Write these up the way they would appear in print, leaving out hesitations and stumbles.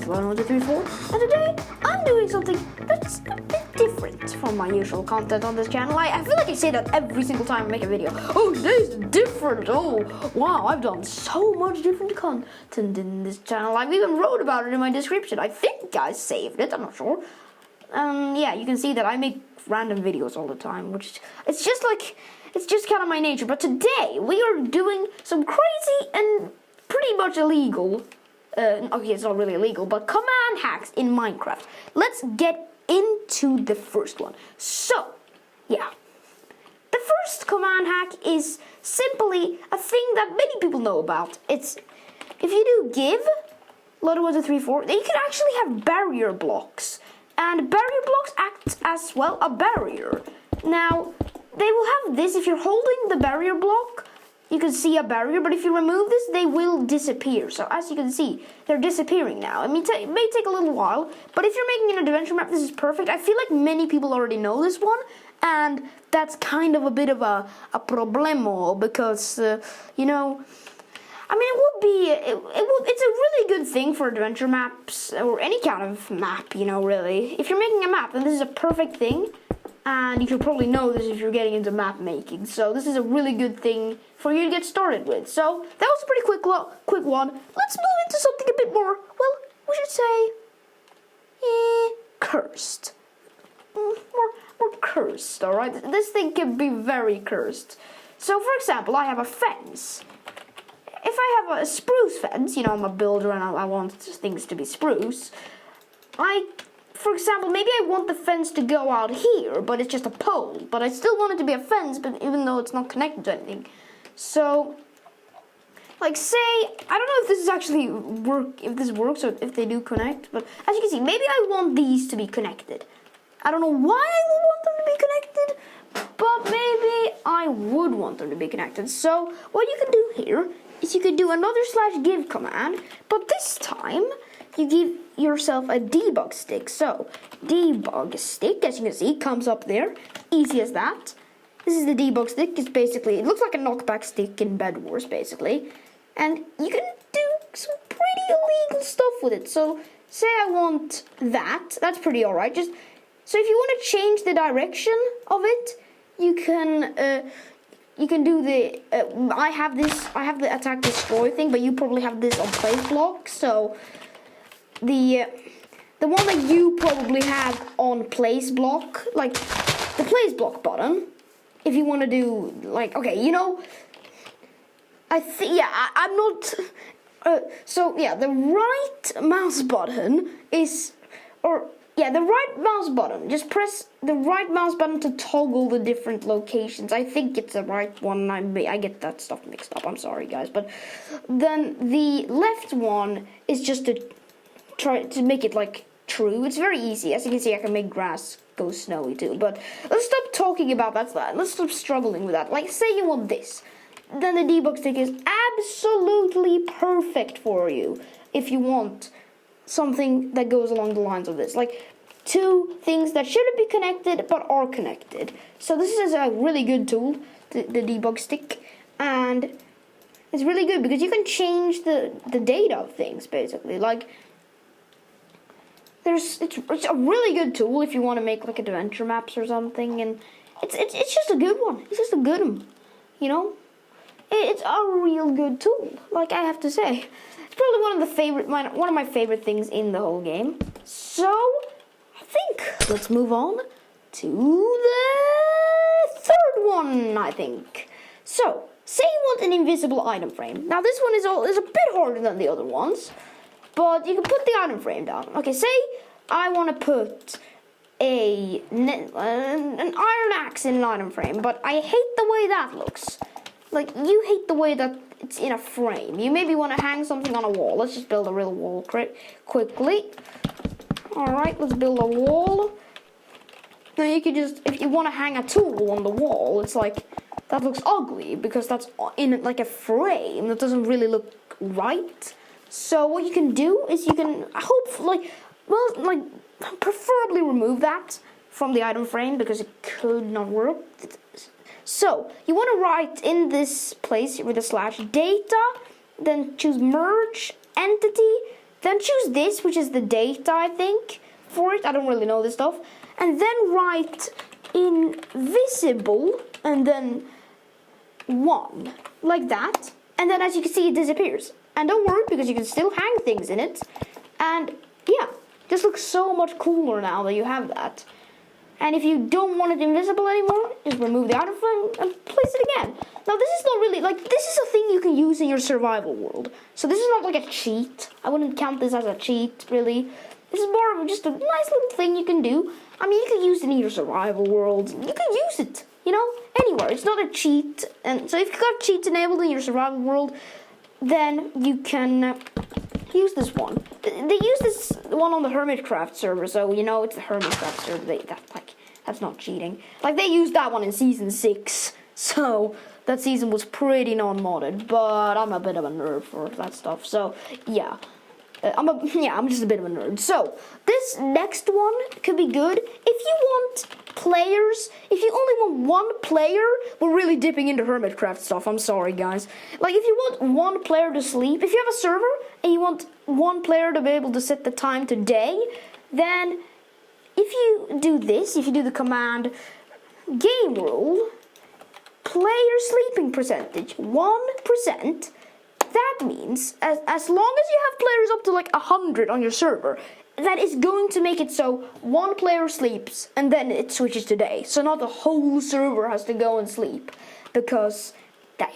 1, 2, 3, 4, and today I'm doing something that's a bit different from my usual content on this channel. I feel like I say that every single time I make a video. Oh, today's different. Oh, wow, I've done so much different content in this channel. I've even wrote about it in my description. I think I saved it, I'm not sure. Yeah, you can see that I make random videos all the time, which it's just kind of my nature. But today we are doing some crazy and pretty much illegal, okay, it's not really illegal, but command hacks in Minecraft. Let's get into the first one. So, yeah. The first command hack is simply a thing that many people know about. It's, if you do give, letter 1, 2, 3, 4, then you can actually have barrier blocks. And barrier blocks act as, well, a barrier. Now, they will have this. If you're holding the barrier block, you can see a barrier, but if you remove this, they will disappear. So as you can see, they're disappearing now. I mean, it may take a little while, but if you're making an adventure map, this is perfect. I feel like many people already know this one, and that's kind of a bit of a problemo, because, you know, I mean, it's a really good thing for adventure maps, or any kind of map, you know, really. If you're making a map, then this is a perfect thing. And you should probably know this if you're getting into map making. So this is a really good thing for you to get started with. So that was a pretty quick one. Let's move into something a bit more, well, we should say, cursed. More cursed, alright? This thing can be very cursed. So for example, I have a fence. If I have a spruce fence, you know, I'm a builder and I want things to be spruce, for example, maybe I want the fence to go out here, but it's just a pole. But I still want it to be a fence, but even though it's not connected to anything. So, like, say, I don't know if this is actually if this works or if they do connect. But as you can see, maybe I want these to be connected. I don't know why I would want them to be connected, but maybe I would want them to be connected. So, what you can do here is you can do another /give command, but this time you give yourself a debug stick. So, debug stick, as you can see, comes up there. Easy as that. This is the debug stick. It's basically, it looks like a knockback stick in Bed Wars, basically. And you can do some pretty illegal stuff with it. So, say I want that. That's pretty alright. So if you want to change the direction of it, you can do the, I have the attack destroy thing, but you probably have this on place block. So, the one that you probably have on place block, like the place block button, if you want to do, like, okay, you know, I'm not, so yeah, the right mouse button is, the right mouse button, just press the right mouse button to toggle the different locations. I think it's the right one. I get that stuff mixed up, I'm sorry guys, but then the left one is just to try to make it like true. It's very easy. As you can see, I can make grass go snowy too. But let's stop talking about that. Let's stop struggling with that. Like, say you want this, then the debug stick is absolutely perfect for you if you want something that goes along the lines of this. Like, two things that shouldn't be connected but are connected. So this is a really good tool, the debug stick, and it's really good because you can change the data of things, basically. Like, it's a really good tool if you want to make like adventure maps or something, and it's just a good one. It's just a good one, you know. It's a real good tool, like I have to say. It's probably one of my favorite things in the whole game. So I think let's move on to the third one. I think so. Say you want an invisible item frame. Now this one is a bit harder than the other ones. But you can put the item frame down. Okay, say I want to put an iron axe in an item frame, but I hate the way that looks. Like, you hate the way that it's in a frame. You maybe want to hang something on a wall. Let's just build a real wall quickly. Alright, let's build a wall. Now you can just, if you want to hang a tool on the wall, it's like, that looks ugly because that's in like a frame. That doesn't really look right. So what you can do is you can preferably remove that from the item frame because it could not work. So you want to write in this place with a /data, then choose merge entity, Then choose this, which is the data, I think, for it. I don't really know this stuff. And then write invisible and then 1, like that. And then as you can see, it disappears. And don't worry, because you can still hang things in it. And yeah, this looks so much cooler now that you have that. And if you don't want it invisible anymore, just remove the outer frame and place it again. Now this is not really, like, this is a thing you can use in your survival world. So this is not like a cheat. I wouldn't count this as a cheat, really. This is more of just a nice little thing you can do. I mean, you can use it in your survival world. You can use it, you know, anywhere. It's not a cheat. And so if you've got cheats enabled in your survival world, then you can use this one. They use this one on the Hermitcraft server, so you know it's the Hermitcraft server. That's not cheating. Like, they used that one in season 6, so that season was pretty non-modded. But I'm a bit of a nerd for that stuff, so yeah. I'm just a bit of a nerd. So this next one could be good if you want players. If you only want one player, we're really dipping into Hermitcraft stuff. I'm sorry, guys. Like, if you want one player to sleep, if you have a server and you want one player to be able to set the time to day, then if you do this, if you do the command game rule player sleeping percentage 1%. That means, as long as you have players up to like 100 on your server, that is going to make it so one player sleeps and then it switches to day. So not the whole server has to go and sleep, because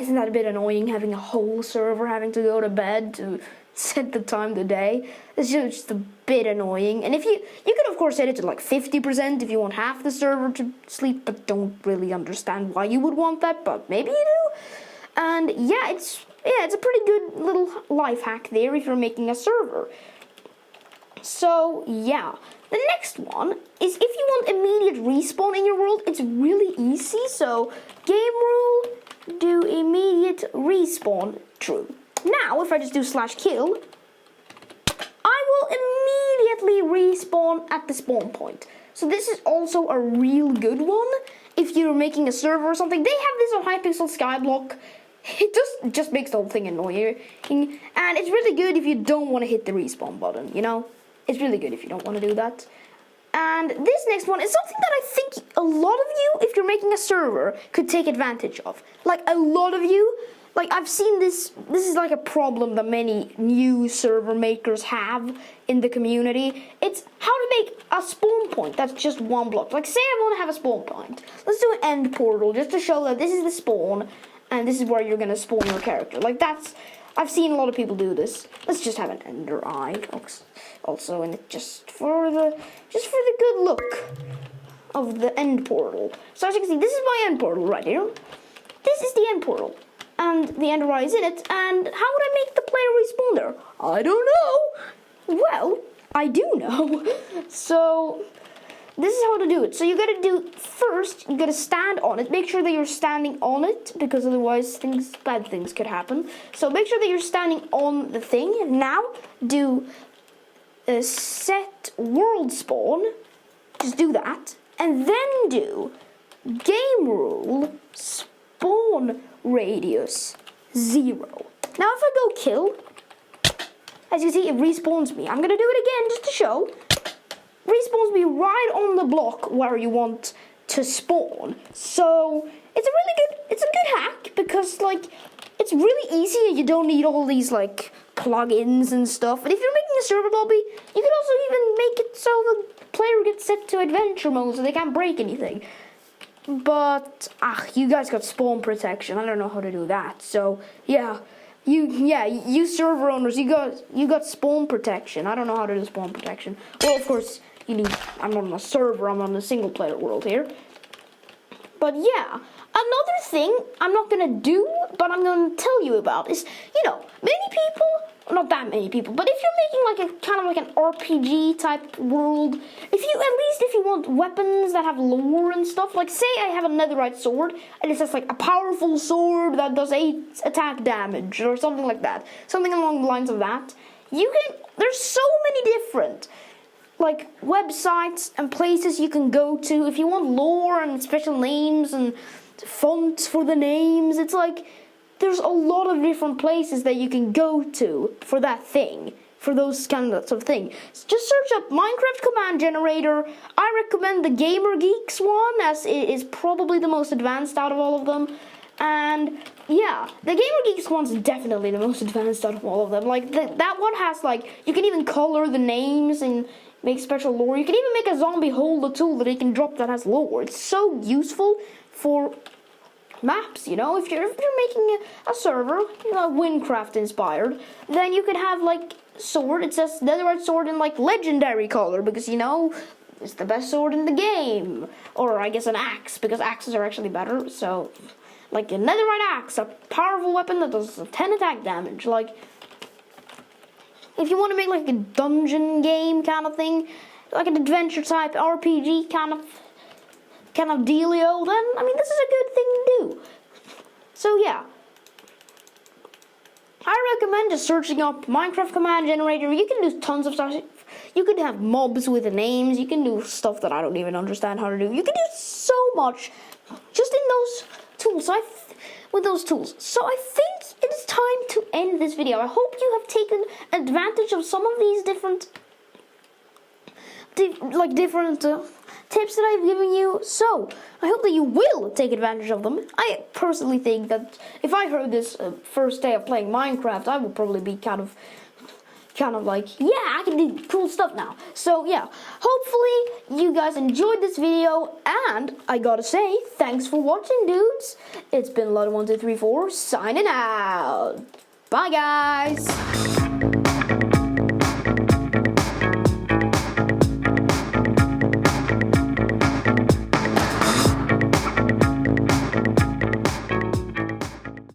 isn't that a bit annoying, having a whole server having to go to bed to set the time to day? It's just a bit annoying. And if you can of course set it to like 50% if you want half the server to sleep, but don't really understand why you would want that, but maybe you do. And yeah, it's a pretty good little life hack there if you're making a server. So yeah, the next one is if you want immediate respawn in your world, it's really easy. So game rule, do immediate respawn true. Now if I just do /kill, I will immediately respawn at the spawn point. So this is also a real good one if you're making a server or something. They have this on Hypixel Skyblock. It just makes the whole thing annoying, and it's really good if you don't want to hit the respawn button, you know? It's really good if you don't want to do that. And this next one is something that I think a lot of you, if you're making a server, could take advantage of. Like, a lot of you, like, I've seen this is like a problem that many new server makers have in the community. It's how to make a spawn point that's just one block. Like, say I want to have a spawn point. Let's do an end portal just to show that this is the spawn, and this is where you're gonna spawn your character. Like, I've seen a lot of people do this. Let's just have an ender eye also, and just for the good look of the end portal. So as you can see, this is my end portal right here. This is the end portal, and the ender eye is in it. And how would I make the player respawn there? I don't know. Well, I do know. So this is how to do it. So you gotta do first, you gotta stand on it. Make sure that you're standing on it, because otherwise bad things could happen. So make sure that you're standing on the thing. Now do set world spawn. Just do that. And then do game rule spawn radius 0. Now if I go kill, as you see, it respawns me. I'm gonna do it again just to show. Respawns me right on the block where you want to spawn. So it's a good hack, because like it's really easy and you don't need all these like plugins and stuff. And if you're making a server lobby, you can also even make it so the player gets set to adventure mode so they can't break anything. But you guys got spawn protection. I don't know how to do that. So yeah. You server owners, you got spawn protection. I don't know how to do spawn protection. Well, of course, I'm not on a server, I'm on a single player world here. But yeah, another thing I'm not gonna do, but I'm gonna tell you about is, many people, not that many people, but if you're making like a kind of like an RPG type world, if you want weapons that have lore and stuff, like say I have a netherite sword and it says like a powerful sword that does 8 attack damage or something like that, something along the lines of that, there's so many different like websites and places you can go to if you want lore and special names and fonts for the names. It's like there's a lot of different places that you can go to for that thing, for those kind of sort of thing. Just search up Minecraft command generator. I recommend the Gamer Geeks one, as it is probably the most advanced out of all of them. And yeah, the Gamer Geeks one's definitely the most advanced out of all of them. Like that one has you can even color the names and make special lore. You can even make a zombie hold a tool that he can drop that has lore. It's so useful for maps, you know. If you're making a server, Windcraft inspired, then you could have sword. It says netherite sword in legendary color because it's the best sword in the game. Or I guess an axe, because axes are actually better. So a netherite axe, a powerful weapon that does 10 attack damage. If you want to make a dungeon game kind of thing, like an adventure type RPG kind of dealio, then this is a good thing to do. So yeah, I recommend just searching up Minecraft command generator. You can do tons of stuff. You can have mobs with the names. You can do stuff that I don't even understand how to do. You can do so much just in those tools. With those tools. So I think it is time to end this video. I hope you have taken advantage of some of these different tips that I've given you. So I hope that you will take advantage of them. I personally think that if I heard this first day of playing Minecraft, I would probably be kind of yeah, I can do cool stuff now. So yeah, hopefully you guys enjoyed this video, and I gotta say, thanks for watching, dudes. It's been Lotto1234 signing out. Bye, guys.